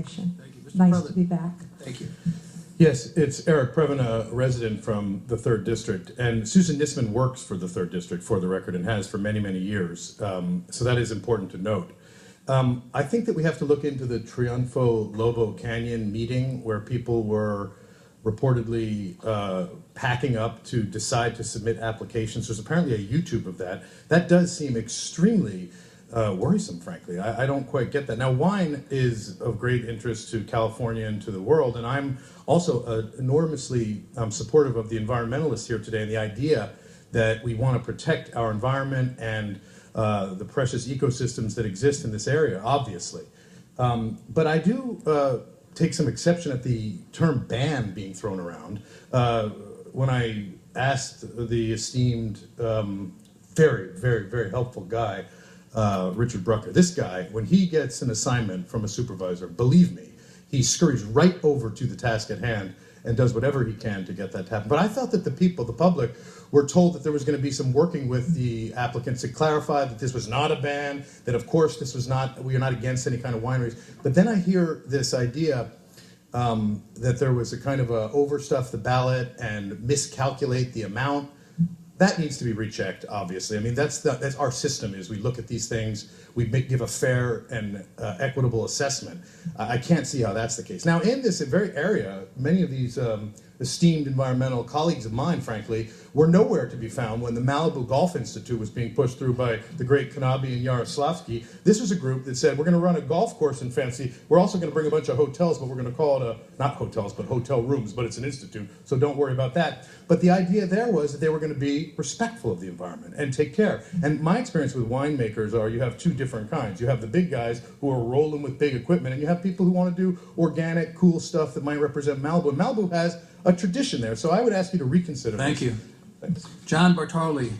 information. Thank you. Mr. Nice President. to be back. Thank you. Yes, it's Eric Previn, a resident from the 3rd District, and Susan Nisman works for the 3rd District, for the record, and has for many, many years. So that is important to note. I think that we have to look into the Triunfo Lobo Canyon meeting where people were reportedly packing up to decide to submit applications. There's apparently a YouTube of that. That does seem extremely worrisome, frankly. I don't quite get that. Now, wine is of great interest to California and to the world, and I'm also enormously supportive of the environmentalists here today and the idea that we want to protect our environment and the precious ecosystems that exist in this area, obviously. But I do take some exception at the term ban being thrown around. When I asked the esteemed, very, very, very helpful guy, Richard Brucker, this guy, when he gets an assignment from a supervisor, believe me, he scurries right over to the task at hand and does whatever he can to get that to happen. But I thought that the people, the public, were told that there was going to be some working with the applicants to clarify that this was not a ban, that of course this was not, we are not against any kind of wineries. But then I hear this idea that there was a kind of a overstuff the ballot and miscalculate the amount. That needs to be rechecked, obviously. I mean, that's our system is we look at these things, we give a fair and equitable assessment. I can't see how that's the case. Now, in this very area, many of these esteemed environmental colleagues of mine, frankly, were nowhere to be found when the Malibu Golf Institute was being pushed through by the great Kanabi and Yaroslavsky. This was a group that said, we're going to run a golf course in Fancy. We're also going to bring a bunch of hotels, but we're going to call it not hotels, but hotel rooms, but it's an institute, so don't worry about that. But the idea there was that they were going to be respectful of the environment and take care. And my experience with winemakers are you have two different kinds. You have the big guys who are rolling with big equipment, and you have people who want to do organic, cool stuff that might represent Malibu. And Malibu has a tradition there, so I would ask you to reconsider. Thank you. Thanks. John Bartoli.